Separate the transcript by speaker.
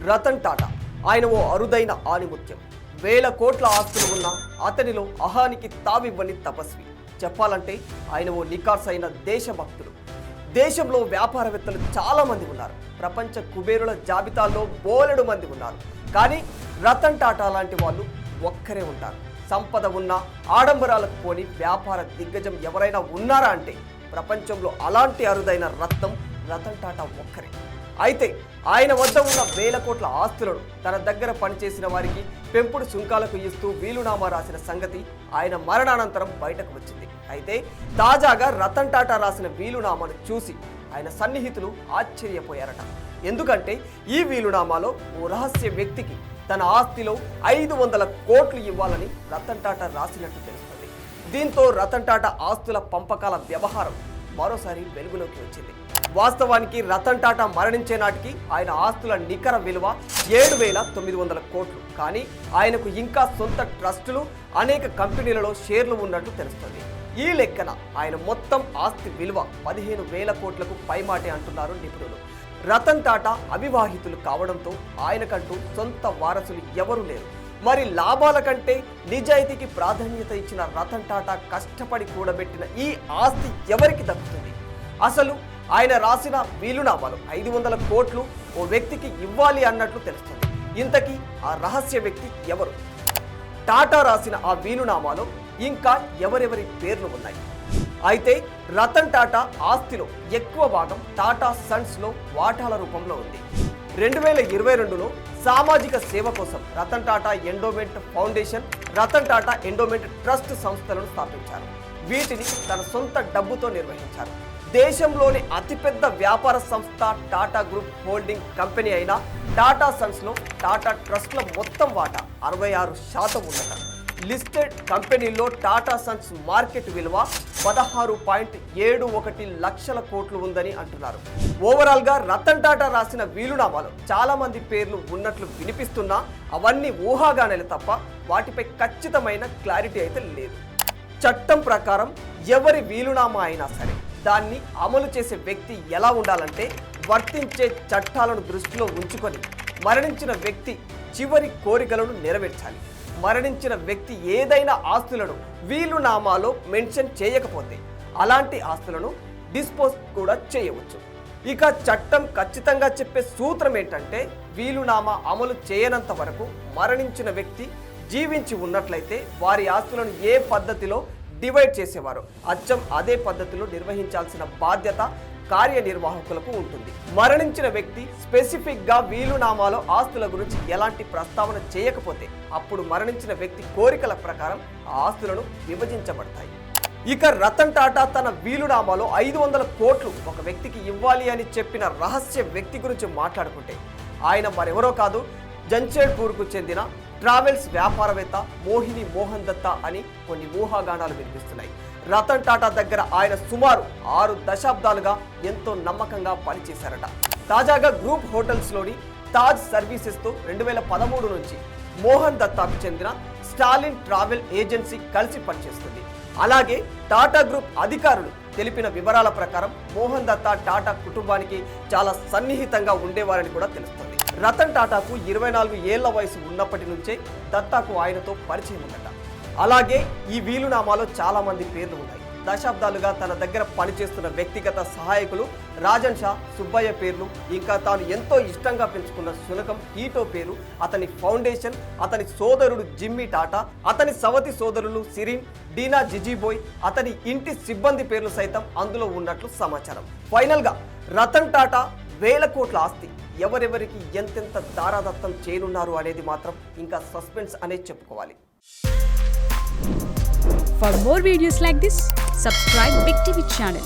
Speaker 1: రతన్ టాటా ఆయన ఓ అరుదైన ఆణిముత్యం. వేల కోట్ల ఆస్తులు ఉన్న అతనిలో అహానికి తావివ్వని తపస్వి. చెప్పాలంటే ఆయన ఓ నికార్సైన దేశభక్తుడు. దేశంలో వ్యాపారవేత్తలు చాలా మంది ఉన్నారు. ప్రపంచ కుబేరుల జాబితాలో బోలెడు మంది ఉన్నారు. కానీ రతన్ టాటా లాంటి వాళ్ళు ఒక్కరే ఉంటారు. సంపద ఉన్న ఆడంబరాలకు పోని వ్యాపార దిగ్గజం ఎవరైనా ఉన్నారా అంటే ప్రపంచంలో అలాంటి అరుదైన రతన్ టాటా ఒక్కరే. అయితే ఆయన వద్ద ఉన్న వేల కోట్ల ఆస్తులను తన దగ్గర పనిచేసిన వారికి పెంపుడు సుంకాలకు ఇస్తూ వీలునామా రాసిన సంగతి ఆయన మరణానంతరం బయటకు వచ్చింది. అయితే తాజాగా రతన్ టాటా రాసిన వీలునామాను చూసి ఆయన సన్నిహితులు ఆశ్చర్యపోయారట. ఎందుకంటే ఈ వీలునామాలో ఓ రహస్య వ్యక్తికి తన ఆస్తిలో 500 కోట్లు ఇవ్వాలని రతన్ టాటా రాసినట్టు తెలుస్తుంది. దీంతో రతన్ టాటా ఆస్తుల పంపకాల వ్యవహారం మరోసారి వెలుగులోకి వచ్చింది. వాస్తవానికి రతన్ టాటా మరణించే నాటికి ఆయన ఆస్తుల నికర విలువ 7,900 కోట్లు. కానీ ఆయనకు ఇంకా సొంత ట్రస్టులు, అనేక కంపెనీలలో షేర్లు ఉన్నట్టు తెలుస్తుంది. ఈ లెక్కన ఆయన మొత్తం ఆస్తి విలువ 15,000 కోట్లకు పైమాటే అంటున్నారు నిపుణులు. రతన్ టాటా అవివాహితులు కావడంతో ఆయనకంటూ సొంత వారసులు ఎవరూ లేరు. మరి లాభాల కంటే నిజాయితీకి ప్రాధాన్యత ఇచ్చిన రతన్ టాటా కష్టపడి కూడబెట్టిన ఈ ఆస్తి ఎవరికి దక్కుతుంది? అసలు ఆయన రాసిన వీలునామాలు 500 కోట్లు ఓ వ్యక్తికి ఇవ్వాలి అన్నట్లు తెలుస్తుంది. ఇంతకీ ఆ రహస్య వ్యక్తి ఎవరు? టాటా రాసిన ఆ వీలునామాలో ఇంకా ఎవరెవరి పేర్లు ఉన్నాయి? అయితే రతన్ టాటా ఆస్తిలో ఎక్కువ భాగం టాటా సన్స్లో వాటాల రూపంలో ఉంది. 2022లో సామాజిక సేవ కోసం Ratan Tata endowment foundation, Ratan Tata endowment trust సంస్థలను స్థాపించారు. వీటిని తన సొంత డబ్బుతో నిర్వహించారు. దేశంలోని అతిపెద్ద వ్యాపార సంస్థ టాటా గ్రూప్ హోల్డింగ్ కంపెనీ అయిన టాటా సన్స్లో టాటా ట్రస్ట్ల మొత్తం వాటా 66% ఉన్నట. లిస్టెడ్ కంపెనీల్లో టాటా సన్స్ మార్కెట్ విలువ 16.71 లక్షల కోట్లు ఉందని అంటున్నారు. ఓవరాల్గా రతన్ టాటా రాసిన వీలునామాలో చాలా మంది పేర్లు ఉన్నట్లు వినిపిస్తున్నా అవన్నీ ఊహాగానాలే తప్ప వాటిపై ఖచ్చితమైన క్లారిటీ అయితే లేదు. చట్టం ప్రకారం ఎవరి వీలునామా అయినా సరే దాన్ని అమలు చేసే వ్యక్తి ఎలా ఉండాలంటే వర్తించే చట్టాలను దృష్టిలో ఉంచుకొని మరణించిన వ్యక్తి చివరి కోరికలను నెరవేర్చాలి. మరణించిన వ్యక్తి ఏదైనా ఆస్తులను వీలునామాలో మెన్షన్ చేయకపోతే అలాంటి ఆస్తులను డిస్పోజ్ కూడా చేయవచ్చు. ఇక చట్టం ఖచ్చితంగా చెప్పే సూత్రం ఏంటంటే వీలునామా అమలు చేయనంత వరకు మరణించిన వ్యక్తి జీవించి ఉన్నట్లయితే వారి ఆస్తులను ఏ పద్ధతిలో డివైడ్ చేసేవారు అచ్చం అదే పద్ధతిలో నిర్వహించాల్సిన బాధ్యత కార్యనిర్వాహకులకు ఉంటుంది. మరణించిన వ్యక్తి స్పెసిఫిక్ గా వీలునామాలో ఆస్తుల గురించి ఎలాంటి ప్రస్తావన చేయకపోతే అప్పుడు మరణించిన వ్యక్తి కోరికల ప్రకారం ఆ ఆస్తులను విభజించబడతాయి. ఇక రతన్ టాటా తన వీలునామాలో 500 కోట్లు ఒక వ్యక్తికి ఇవ్వాలి అని చెప్పిన రహస్య వ్యక్తి గురించి మాట్లాడుకుంటే ఆయన మరెవరో కాదు, జంషెడ్పూర్కు చెందిన ట్రావెల్స్ వ్యాపారవేత్త మోహిని మోహన్ దత్తా అని కొన్ని ఊహాగానాలు వినిపిస్తున్నాయి. రతన్ టాటా దగ్గర ఆయన సుమారు 6 దశాబ్దాలుగా ఎంతో నమ్మకంగా పనిచేశారట. తాజాగా గ్రూప్ హోటల్స్లోని తాజ్ సర్వీసెస్తో 2013 నుంచి మోహన్ దత్తాకు చెందిన స్టాలిన్ ట్రావెల్ ఏజెన్సీ కలిసి పనిచేస్తుంది. అలాగే టాటా గ్రూప్ అధికారులు తెలిపిన వివరాల ప్రకారం మోహన్ దత్తా టాటా కుటుంబానికి చాలా సన్నిహితంగా ఉండేవారని కూడా తెలుస్తుంది. రతన్ టాటాకు 24 ఏళ్ల వయసు ఉన్నప్పటి నుంచే దత్తాకు ఆయనతో పరిచయం ఉందట. అలాగే ఈ వీలునామాలో చాలా మంది పేర్లు ఉన్నాయి. దశాబ్దాలుగా తన దగ్గర పనిచేస్తున్న వ్యక్తిగత సహాయకులు రాజన్ షా, సుబ్బయ్య పేర్లు, ఇంకా తాను ఎంతో ఇష్టంగా పెంచుకున్న శునకం ఈటో పేరు, అతని ఫౌండేషన్, అతని సోదరుడు జిమ్మీ టాటా, అతని సవతి సోదరులు సిరిన్, డీనా జిజీబోయ్, అతని ఇంటి సిబ్బంది పేర్లు సైతం అందులో ఉన్నట్లు సమాచారం. ఫైనల్గా రతన్ టాటా వేల కోట్ల ఆస్తి ఎవరెవరికి ఎంతెంత దారాదత్తం చేయనున్నారు అనేది మాత్రం ఇంకా సస్పెన్స్ అనే చెప్పుకోవాలి.
Speaker 2: For more videos like this, subscribe Big TV channel.